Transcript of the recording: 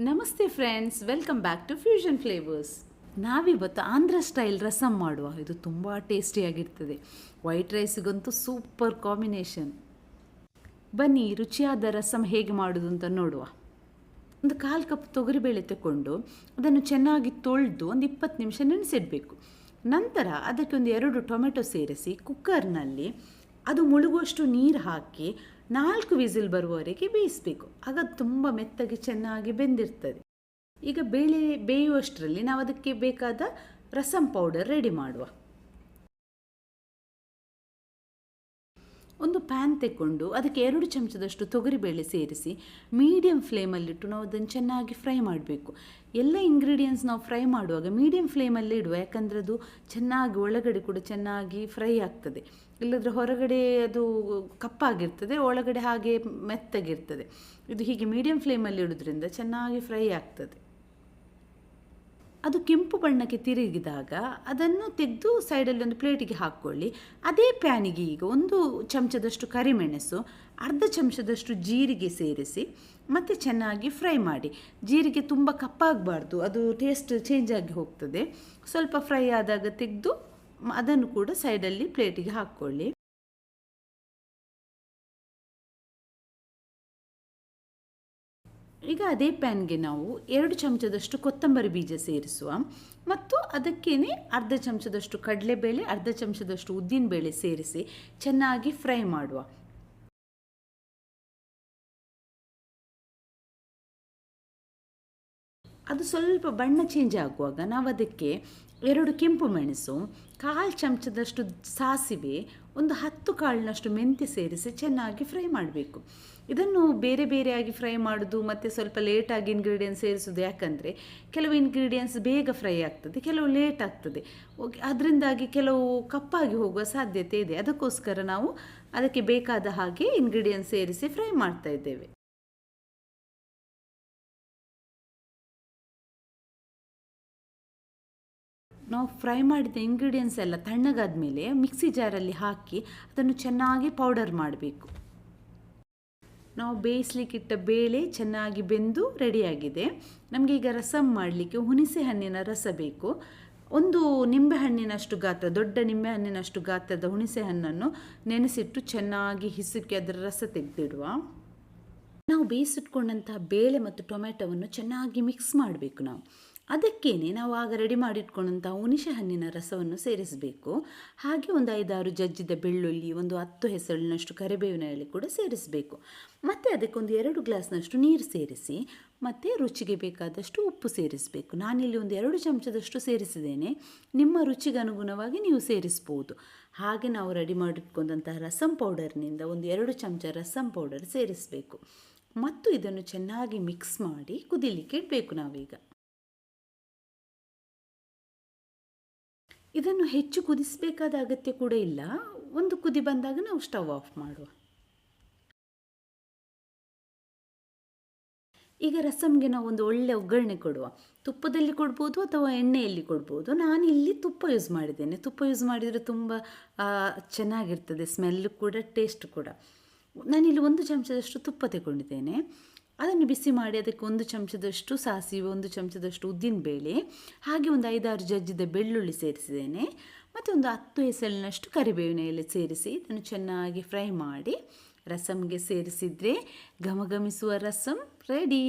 ನಮಸ್ತೆ friends, welcome back to fusion flavours. ನಾವಿವತ್ತು Andhra style rasam ಮಾಡುವ. ಇದು ತುಂಬ ಟೇಸ್ಟಿಯಾಗಿರ್ತದೆ. ವೈಟ್ ರೈಸಿಗಂತೂ ಸೂಪರ್ ಕಾಂಬಿನೇಷನ್. ಬನ್ನಿ ರುಚಿಯಾದ ರಸಮ್ ಹೇಗೆ ಮಾಡೋದು ಅಂತ ನೋಡುವ. ಒಂದು 1/4 ಕಪ್ ತೊಗರಿಬೇಳೆ ತಗೊಂಡು ಅದನ್ನು ಚೆನ್ನಾಗಿ ತೊಳೆದು ಒಂದು 20 ನಿಮಿಷ ನೆನೆಸಿಡಬೇಕು. ನಂತರ ಅದಕ್ಕೆ ಒಂದು 2 ಟೊಮೆಟೊ ಸೇರಿಸಿ ಕುಕ್ಕರ್ನಲ್ಲಿ ಅದು ಮುಳುಗುವಷ್ಟು ನೀರು ಹಾಕಿ 4 ವಿಸಿಲ್ ಬರುವವರೆಗೆ ಬೇಯಿಸಬೇಕು. ಆಗ ತುಂಬ ಮೆತ್ತಗೆ ಚೆನ್ನಾಗಿ ಬೆಂದಿರ್ತದೆ. ಈಗ ಬೇಳೆ ಬೇಯುವಷ್ಟರಲ್ಲಿ ನಾವು ಅದಕ್ಕೆ ಬೇಕಾದ ರಸಮ್ ಪೌಡರ್ ರೆಡಿ ಮಾಡುವ. ಒಂದು ಪ್ಯಾನ್ ತೆಕ್ಕೊಂಡು ಅದಕ್ಕೆ 2 ಚಮಚದಷ್ಟು ತೊಗರಿಬೇಳೆ ಸೇರಿಸಿ ಮೀಡಿಯಮ್ ಫ್ಲೇಮಲ್ಲಿಟ್ಟು ನಾವು ಅದನ್ನು ಚೆನ್ನಾಗಿ ಫ್ರೈ ಮಾಡಬೇಕು. ಎಲ್ಲ ಇಂಗ್ರೀಡಿಯೆಂಟ್ಸ್ ನಾವು ಫ್ರೈ ಮಾಡುವಾಗ ಮೀಡಿಯಮ್ ಫ್ಲೇಮಲ್ಲಿ ಇಡುವ, ಯಾಕಂದರೆ ಅದು ಚೆನ್ನಾಗಿ ಒಳಗಡೆ ಕೂಡ ಚೆನ್ನಾಗಿ ಫ್ರೈ ಆಗ್ತದೆ. ಇಲ್ಲದ್ರೆ ಹೊರಗಡೆ ಅದು ಕಪ್ಪಾಗಿರ್ತದೆ, ಒಳಗಡೆ ಹಾಗೆ ಮೆತ್ತಗಿರ್ತದೆ. ಇದು ಹೀಗೆ ಮೀಡಿಯಮ್ ಫ್ಲೇಮಲ್ಲಿ ಇಡೋದ್ರಿಂದ ಚೆನ್ನಾಗಿ ಫ್ರೈ ಆಗ್ತದೆ. ಅದು ಕೆಂಪು ಬಣ್ಣಕ್ಕೆ ತಿರುಗಿದಾಗ ಅದನ್ನು ತೆಗೆದು ಸೈಡಲ್ಲಿ ಒಂದು ಪ್ಲೇಟಿಗೆ ಹಾಕ್ಕೊಳ್ಳಿ. ಅದೇ ಪ್ಯಾನಿಗೆ ಈಗ 1 ಚಮಚದಷ್ಟು ಕರಿಮೆಣಸು, ಅರ್ಧ ಚಮಚದಷ್ಟು ಜೀರಿಗೆ ಸೇರಿಸಿ ಮತ್ತು ಚೆನ್ನಾಗಿ ಫ್ರೈ ಮಾಡಿ. ಜೀರಿಗೆ ತುಂಬ ಕಪ್ಪಾಗಬಾರ್ದು, ಅದು ಟೇಸ್ಟ್ ಚೇಂಜ್ ಆಗಿ ಹೋಗ್ತದೆ. ಸ್ವಲ್ಪ ಫ್ರೈ ಆದಾಗ ತೆಗೆದು ಅದನ್ನು ಕೂಡ ಸೈಡಲ್ಲಿ ಪ್ಲೇಟಿಗೆ ಹಾಕ್ಕೊಳ್ಳಿ. ಈಗ ಅದೇ ಪ್ಯಾನ್ಗೆ ನಾವು 2 ಚಮಚದಷ್ಟು ಕೊತ್ತಂಬರಿ ಬೀಜ ಸೇರಿಸುವ ಮತ್ತು ಅದಕ್ಕೇನೆ ಅರ್ಧ ಚಮಚದಷ್ಟು ಕಡಲೆಬೇಳೆ, ಅರ್ಧ ಚಮಚದಷ್ಟು ಉದ್ದಿನಬೇಳೆ ಸೇರಿಸಿ ಚೆನ್ನಾಗಿ ಫ್ರೈ ಮಾಡುವ. ಅದು ಸ್ವಲ್ಪ ಬಣ್ಣ ಚೇಂಜ್ ಆಗುವಾಗ ನಾವು ಅದಕ್ಕೆ 2 ಕೆಂಪು ಮೆಣಸು, 1/4 ಚಮಚದಷ್ಟು ಸಾಸಿವೆ, ಒಂದು 10 ಕಾಳಿನಷ್ಟು ಮೆಂತ್ಯ ಸೇರಿಸಿ ಚೆನ್ನಾಗಿ ಫ್ರೈ ಮಾಡಬೇಕು. ಇದನ್ನು ಬೇರೆ ಬೇರೆಯಾಗಿ ಫ್ರೈ ಮಾಡೋದು ಮತ್ತು ಸ್ವಲ್ಪ ಲೇಟಾಗಿ ಇಂಗ್ರೀಡಿಯೆಂಟ್ಸ್ ಸೇರಿಸೋದು. ಯಾಕಂದರೆ ಕೆಲವು ಇಂಗ್ರೀಡಿಯೆಂಟ್ಸ್ ಬೇಗ ಫ್ರೈ ಆಗ್ತದೆ, ಕೆಲವು ಲೇಟ್ ಆಗ್ತದೆ. ಅದರಿಂದಾಗಿ ಕೆಲವು ಕಪ್ಪಾಗಿ ಹೋಗುವ ಸಾಧ್ಯತೆ ಇದೆ. ಅದಕ್ಕೋಸ್ಕರ ನಾವು ಅದಕ್ಕೆ ಬೇಕಾದ ಹಾಗೆ ಇಂಗ್ರೀಡಿಯೆಂಟ್ಸ್ ಸೇರಿಸಿ ಫ್ರೈ ಮಾಡ್ತಾ ಇದ್ದೇವೆ. ನಾವು ಫ್ರೈ ಮಾಡಿದ ಇಂಗ್ರೀಡಿಯೆಂಟ್ಸ್ ಎಲ್ಲ ತಣ್ಣಗಾದ ಮೇಲೆ ಮಿಕ್ಸಿ ಜಾರಲ್ಲಿ ಹಾಕಿ ಅದನ್ನು ಚೆನ್ನಾಗಿ ಪೌಡರ್ ಮಾಡಬೇಕು. ನಾವು ಬೇಯಿಸ್ಲಿಕ್ಕಿಟ್ಟ ಬೇಳೆ ಚೆನ್ನಾಗಿ ಬೆಂದು ರೆಡಿಯಾಗಿದೆ. ನಮಗೆ ಈಗ ರಸಮ್ ಮಾಡಲಿಕ್ಕೆ ಹುಣಸೆ ಹಣ್ಣಿನ ರಸ ಬೇಕು. ಒಂದು ನಿಂಬೆಹಣ್ಣಿನಷ್ಟು ಗಾತ್ರ, ದೊಡ್ಡ ನಿಂಬೆಹಣ್ಣಿನಷ್ಟು ಗಾತ್ರದ ಹುಣಸೆ ಹಣ್ಣನ್ನು ನೆನೆಸಿಟ್ಟು ಚೆನ್ನಾಗಿ ಹಿಸುಕಿ ಅದರ ರಸ ತೆಗೆದಿಡುವ. ನಾವು ಬೇಯಿಸಿಟ್ಕೊಂಡಂತಹ ಬೇಳೆ ಮತ್ತು ಟೊಮೆಟೊವನ್ನು ಚೆನ್ನಾಗಿ ಮಿಕ್ಸ್ ಮಾಡಬೇಕು. ಅದಕ್ಕೇನೆ ನಾವು ಆಗ ರೆಡಿ ಮಾಡಿಟ್ಕೊಂಡಂಥ ಹುಣಸೆ ಹಣ್ಣಿನ ರಸವನ್ನು ಸೇರಿಸಬೇಕು. ಹಾಗೆ ಒಂದು 5-6 ಜಜ್ಜಿದ ಬೆಳ್ಳುಳ್ಳಿ, ಒಂದು 10 ಹೆಸರಿನಷ್ಟು ಕರಿಬೇವಿನ ಎಲೆ ಕೂಡ ಸೇರಿಸಬೇಕು. ಮತ್ತು ಅದಕ್ಕೊಂದು 2 ಗ್ಲಾಸ್ನಷ್ಟು ನೀರು ಸೇರಿಸಿ ಮತ್ತು ರುಚಿಗೆ ಬೇಕಾದಷ್ಟು ಉಪ್ಪು ಸೇರಿಸಬೇಕು. ನಾನಿಲ್ಲಿ ಒಂದು 2 ಚಮಚದಷ್ಟು ಸೇರಿಸಿದ್ದೇನೆ. ನಿಮ್ಮ ರುಚಿಗೆ ಅನುಗುಣವಾಗಿ ನೀವು ಸೇರಿಸ್ಬೋದು. ಹಾಗೆ ನಾವು ರೆಡಿ ಮಾಡಿಟ್ಕೊಂಡಂತಹ ರಸಮ್ ಪೌಡರ್ನಿಂದ ಒಂದು 2 ಚಮಚ ರಸಮ್ ಪೌಡರ್ ಸೇರಿಸಬೇಕು ಮತ್ತು ಇದನ್ನು ಚೆನ್ನಾಗಿ ಮಿಕ್ಸ್ ಮಾಡಿ ಕುದಿಲಿಕ್ಕೆ ಇಡಬೇಕು. ನಾವೀಗ ಇದನ್ನು ಹೆಚ್ಚು ಕುದಿಸಬೇಕಾದ ಅಗತ್ಯ ಕೂಡ ಇಲ್ಲ. ಒಂದು ಕುದಿ ಬಂದಾಗ ನಾವು ಸ್ಟವ್ ಆಫ್ ಮಾಡುವ. ಈಗ ರಸಮ್ಗೆ ನಾವು ಒಂದು ಒಳ್ಳೆ ಒಗ್ಗರಣೆ ಕೊಡುವ. ತುಪ್ಪದಲ್ಲಿ ಕೊಡ್ಬೋದು ಅಥವಾ ಎಣ್ಣೆಯಲ್ಲಿ ಕೊಡ್ಬೋದು. ನಾನಿಲ್ಲಿ ತುಪ್ಪ ಯೂಸ್ ಮಾಡಿದ್ದೇನೆ. ತುಪ್ಪ ಯೂಸ್ ಮಾಡಿದರೆ ತುಂಬ ಚೆನ್ನಾಗಿರ್ತದೆ, ಸ್ಮೆಲ್ಲು ಕೂಡ ಟೇಸ್ಟ್ ಕೂಡ. ನಾನಿಲ್ಲಿ 1 ಚಮಚದಷ್ಟು ತುಪ್ಪ ತಗೊಂಡಿದ್ದೇನೆ. ಅದನ್ನು ಬಿಸಿ ಮಾಡಿ ಅದಕ್ಕೆ 1 ಚಮಚದಷ್ಟು ಸಾಸಿವೆ, 1 ಚಮಚದಷ್ಟು ಉದ್ದಿನಬೇಳೆ, ಹಾಗೆ ಒಂದು 5-6 ಜಜ್ಜಿದ ಬೆಳ್ಳುಳ್ಳಿ ಸೇರಿಸಿದ್ದೇನೆ ಮತ್ತು ಒಂದು 10 ಹೆಸರಿನಷ್ಟು ಕರಿಬೇವಿನ ಎಲೆ ಸೇರಿಸಿ ಇದನ್ನು ಚೆನ್ನಾಗಿ ಫ್ರೈ ಮಾಡಿ ರಸಮ್ಗೆ ಸೇರಿಸಿದರೆ ಘಮಘಮಿಸುವ ರಸಮ್ ರೆಡಿ.